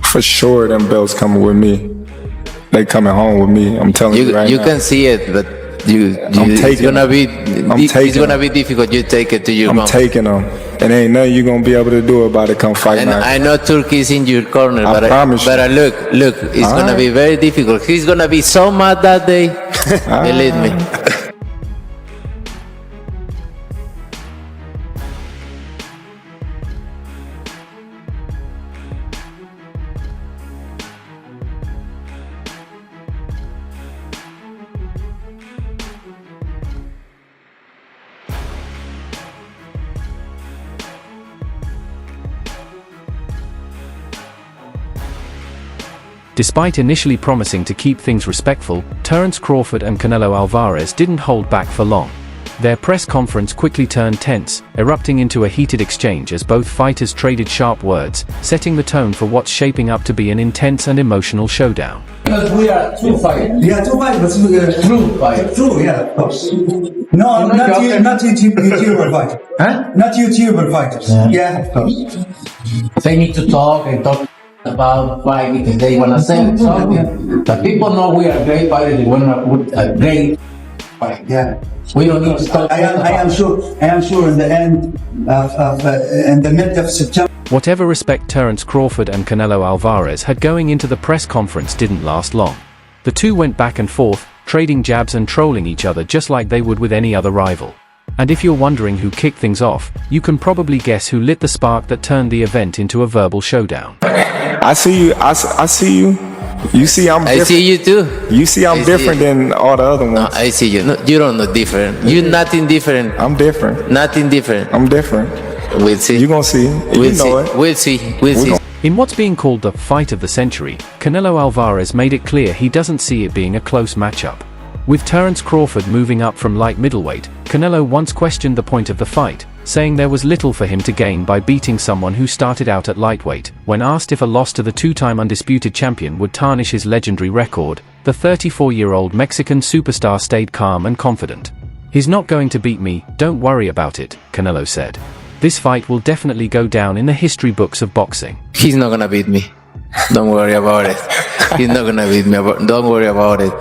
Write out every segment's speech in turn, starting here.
For sure, them belts coming with me. They coming home with me. I'm telling you right now. You can see it, but it's gonna be difficult. You take it to your mom. I'm taking them, and ain't nothing you gonna be able to do about it. Come fight and night. I know Turkey is in your corner, I promise you. But look, it's gonna be very difficult. He's gonna be so mad that day. Believe me. Despite initially promising to keep things respectful, Terence Crawford and Canelo Alvarez didn't hold back for long. Their press conference quickly turned tense, erupting into a heated exchange as both fighters traded sharp words, setting the tone for what's shaping up to be an intense and emotional showdown. Because we are true fighters. Yeah, two fighters, but True fighters. true, yeah, of course. No, not YouTuber fighters. Huh? Not YouTuber fighters. Yeah, of course. They need to talk and talk about fight because they want to say something. But people know we are great fighters. We want to put a great fight. Yeah. We don't need to stop. I am sure in the end in the mid of September. Whatever respect Terence Crawford and Canelo Alvarez had going into the press conference didn't last long. The two went back and forth, trading jabs and trolling each other just like they would with any other rival. And if you're wondering who kicked things off, you can probably guess who lit the spark that turned the event into a verbal showdown. I see you. I see you. You see I'm different. I see you too. You see I'm different than all the other ones. No, I see you. No, you don't know different. You're nothing different. I'm different. Nothing different. I'm different. We'll see. You gonna see. We'll you know see. it. We'll see. We'll see. In what's being called the fight of the century, Canelo Alvarez made it clear he doesn't see it being a close matchup. With Terence Crawford moving up from light middleweight, Canelo once questioned the point of the fight, saying there was little for him to gain by beating someone who started out at lightweight. When asked if a loss to the two-time undisputed champion would tarnish his legendary record, the 34-year-old Mexican superstar stayed calm and confident. "He's not going to beat me, don't worry about it," Canelo said. "This fight will definitely go down in the history books of boxing." He's not gonna beat me. Don't worry about it. He's not gonna beat me. Don't worry about it.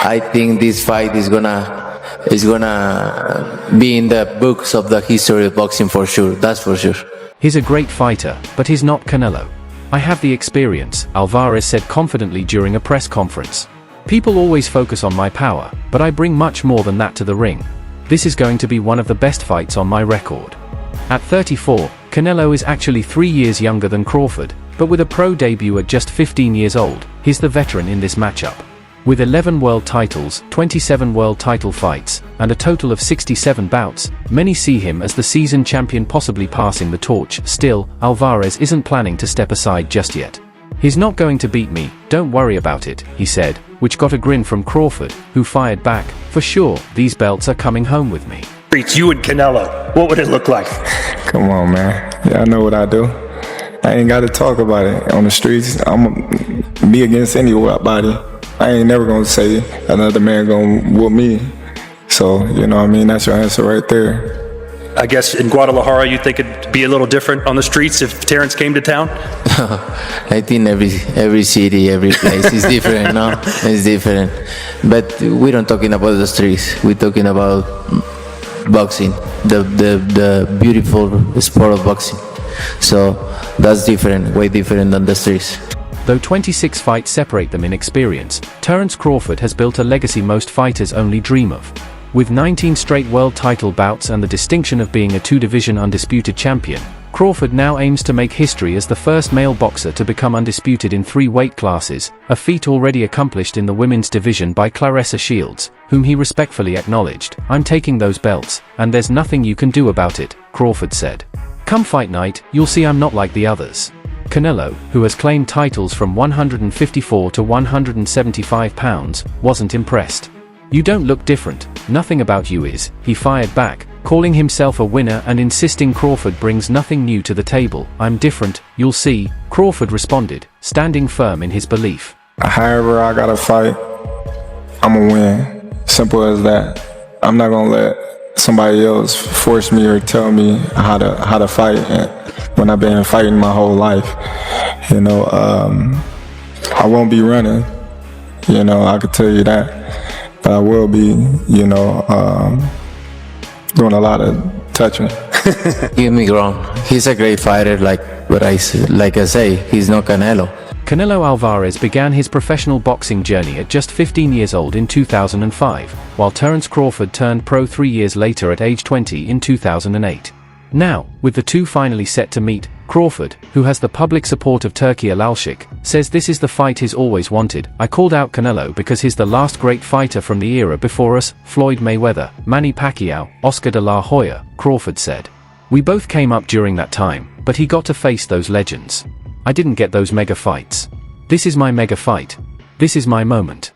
I think this fight is gonna be in the books of the history of boxing for sure. That's for sure. "He's a great fighter, but he's not Canelo. I have the experience," Alvarez said confidently during a press conference. "People always focus on my power, but I bring much more than that to the ring. This is going to be one of the best fights on my record." At 34, Canelo is actually 3 years younger than Crawford, but with a pro debut at just 15 years old, he's the veteran in this matchup. With 11 world titles, 27 world title fights, and a total of 67 bouts, many see him as the seasoned champion, possibly passing the torch. Still, Alvarez isn't planning to step aside just yet. "He's not going to beat me, don't worry about it," he said, which got a grin from Crawford, who fired back, "For sure, these belts are coming home with me." You and Canelo, what would it look like? Come on, man. Yeah, I know what I do. I ain't got to talk about it on the streets. I'm me against anybody. I ain't never gonna say another man gonna whoop me. So, you know what I mean? That's your answer right there. I guess in Guadalajara, you think it'd be a little different on the streets if Terence came to town? I think every city, every place is different, no? It's different. But we don't talking about the streets. We're talking about boxing, the beautiful sport of boxing. So that's different, way different than the streets. Though 26 fights separate them in experience, Terence Crawford has built a legacy most fighters only dream of. With 19 straight world title bouts and the distinction of being a two-division undisputed champion, Crawford now aims to make history as the first male boxer to become undisputed in 3 weight classes, a feat already accomplished in the women's division by Claressa Shields, whom he respectfully acknowledged. "I'm taking those belts, and there's nothing you can do about it," Crawford said. "Come fight night, you'll see I'm not like the others." Canelo, who has claimed titles from 154 to 175 pounds, wasn't impressed. "You don't look different, nothing about you is," he fired back, calling himself a winner and insisting Crawford brings nothing new to the table. "I'm different, you'll see," Crawford responded, standing firm in his belief. However I gotta fight, I'ma win. Simple as that. I'm not gonna let somebody else force me or tell me how to fight. when I've been fighting my whole life. You know, I won't be running. You know, I could tell you that. But I will be, you know, doing a lot of touching. Get me wrong. He's a great fighter, like I say, he's no Canelo. Canelo Alvarez began his professional boxing journey at just 15 years old in 2005, while Terence Crawford turned pro 3 years later at age 20 in 2008. Now, with the two finally set to meet, Crawford, who has the public support of Turki Alalshik, says this is the fight he's always wanted. I called out Canelo because he's the last great fighter from the era before us, Floyd Mayweather, Manny Pacquiao, Oscar de la Hoya, Crawford said. We both came up during that time, but he got to face those legends. I didn't get those mega fights. This is my mega fight. This is my moment.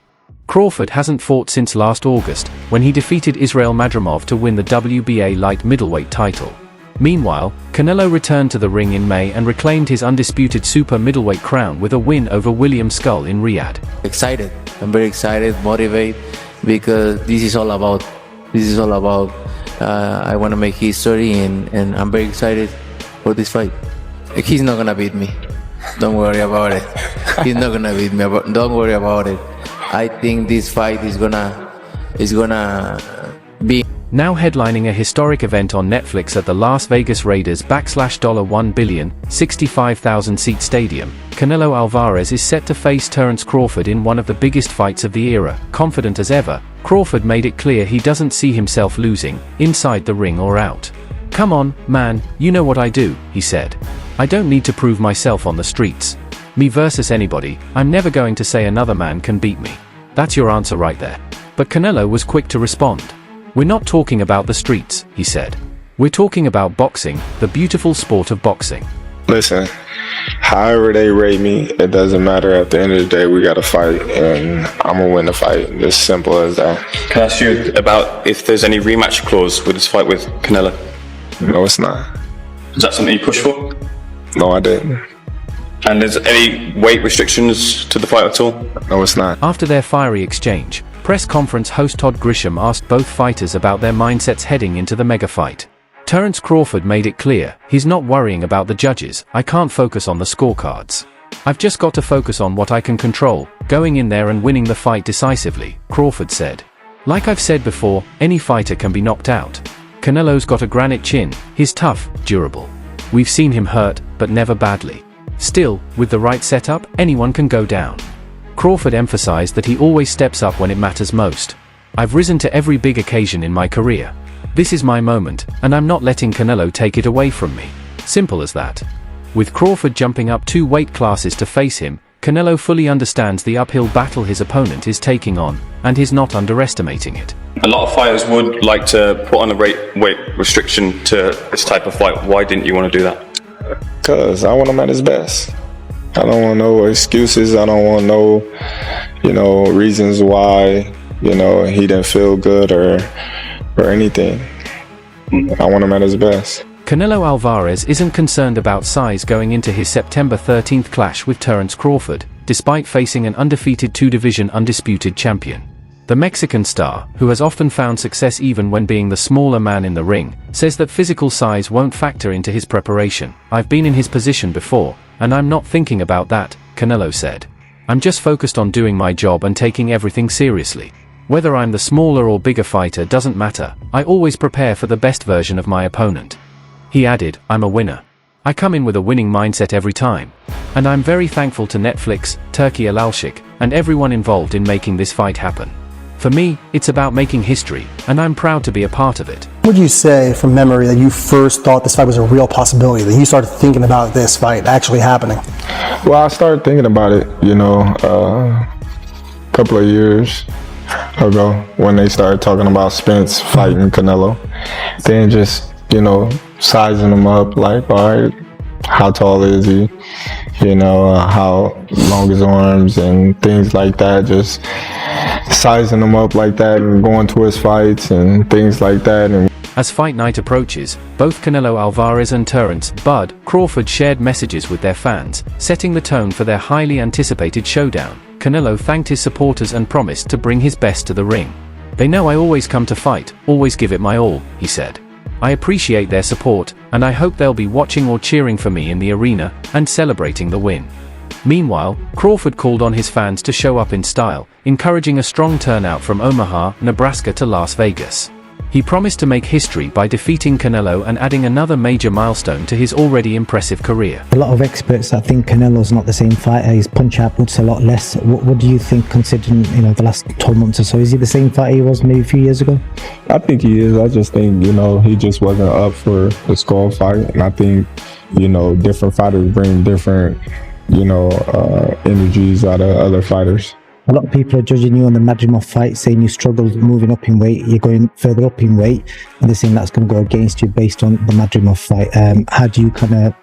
Crawford hasn't fought since last August, when he defeated Israel Madrimov to win the WBA light middleweight title. Meanwhile, Canelo returned to the ring in May and reclaimed his undisputed super middleweight crown with a win over William Skull in Riyadh. Excited. I'm very excited, motivated, because this is all about, I want to make history, and I'm very excited for this fight. He's not gonna beat me. Don't worry about it. He's not gonna beat me. Don't worry about it. I think this fight is gonna be. Now headlining a historic event on Netflix at the Las Vegas Raiders $1 billion, 65,000-seat stadium, Canelo Alvarez is set to face Terence Crawford in one of the biggest fights of the era. Confident as ever, Crawford made it clear he doesn't see himself losing, inside the ring or out. "Come on, man, you know what I do," he said. "I don't need to prove myself on the streets. Me versus anybody, I'm never going to say another man can beat me. That's your answer right there." But Canelo was quick to respond. "We're not talking about the streets," he said. "We're talking about boxing, the beautiful sport of boxing." Listen, however they rate me, it doesn't matter. At the end of the day, we got to fight, and I'm going to win the fight. It's simple as that. Can I ask you about if there's any rematch clause with this fight with Canelo? No, it's not. Is that something you push for? No, I didn't. And is any weight restrictions to the fight at all? No, it's not. After their fiery exchange, press conference host Todd Grisham asked both fighters about their mindsets heading into the mega fight. Terence Crawford made it clear, he's not worrying about the judges. "I can't focus on the scorecards. I've just got to focus on what I can control, going in there and winning the fight decisively," Crawford said. "Like I've said before, any fighter can be knocked out. Canelo's got a granite chin, he's tough, durable. We've seen him hurt, but never badly. Still, with the right setup, anyone can go down." Crawford emphasized that he always steps up when it matters most. "I've risen to every big occasion in my career. This is my moment, and I'm not letting Canelo take it away from me. Simple as that." With Crawford jumping up 2 weight classes to face him, Canelo fully understands the uphill battle his opponent is taking on, and he's not underestimating it. A lot of fighters would like to put on a weight restriction to this type of fight. Why didn't you want to do that? Because I want him at his best. I don't want no excuses. I don't want no, reasons why, he didn't feel good or anything. I want him at his best. Canelo Alvarez isn't concerned about size going into his September 13th clash with Terence Crawford, despite facing an undefeated 2-division undisputed champion. The Mexican star, who has often found success even when being the smaller man in the ring, says that physical size won't factor into his preparation. "I've been in his position before, and I'm not thinking about that," Canelo said. "I'm just focused on doing my job and taking everything seriously. Whether I'm the smaller or bigger fighter doesn't matter. I always prepare for the best version of my opponent." He added, "I'm a winner. I come in with a winning mindset every time. And I'm very thankful to Netflix, Turki Alalshik, and everyone involved in making this fight happen. For me, it's about making history, and I'm proud to be a part of it." Would you say from memory that you first thought this fight was a real possibility, that you started thinking about this fight actually happening? Well, I started thinking about it, a couple of years ago when they started talking about Spence fighting Canelo. Then just, sizing him up, like, all right, how tall is he? How long his arms and things like that, just sizing him up like that and going to his fights and things like that. And as fight night approaches, both Canelo Alvarez and Terence "Bud" Crawford shared messages with their fans, setting the tone for their highly anticipated showdown. Canelo thanked his supporters and promised to bring his best to the ring. "They know I always come to fight, always give it my all," he said. I appreciate their support, and I hope they'll be watching or cheering for me in the arena, and celebrating the win. Meanwhile, Crawford called on his fans to show up in style, encouraging a strong turnout from Omaha, Nebraska to Las Vegas. He promised to make history by defeating Canelo and adding another major milestone to his already impressive career. A lot of experts, I think Canelo's not the same fighter. His punch output's a lot less. What do you think, considering the last 12 months or so? Is he the same fighter he was maybe a few years ago? I think he is. I just think, he just wasn't up for the skull fight. And I think, different fighters bring different, energies out of other fighters. A lot of people are judging you on the Madrimov fight, saying you struggled moving up in weight, you're going further up in weight, and they're saying that's going to go against you based on the Madrimov fight. How do you kind of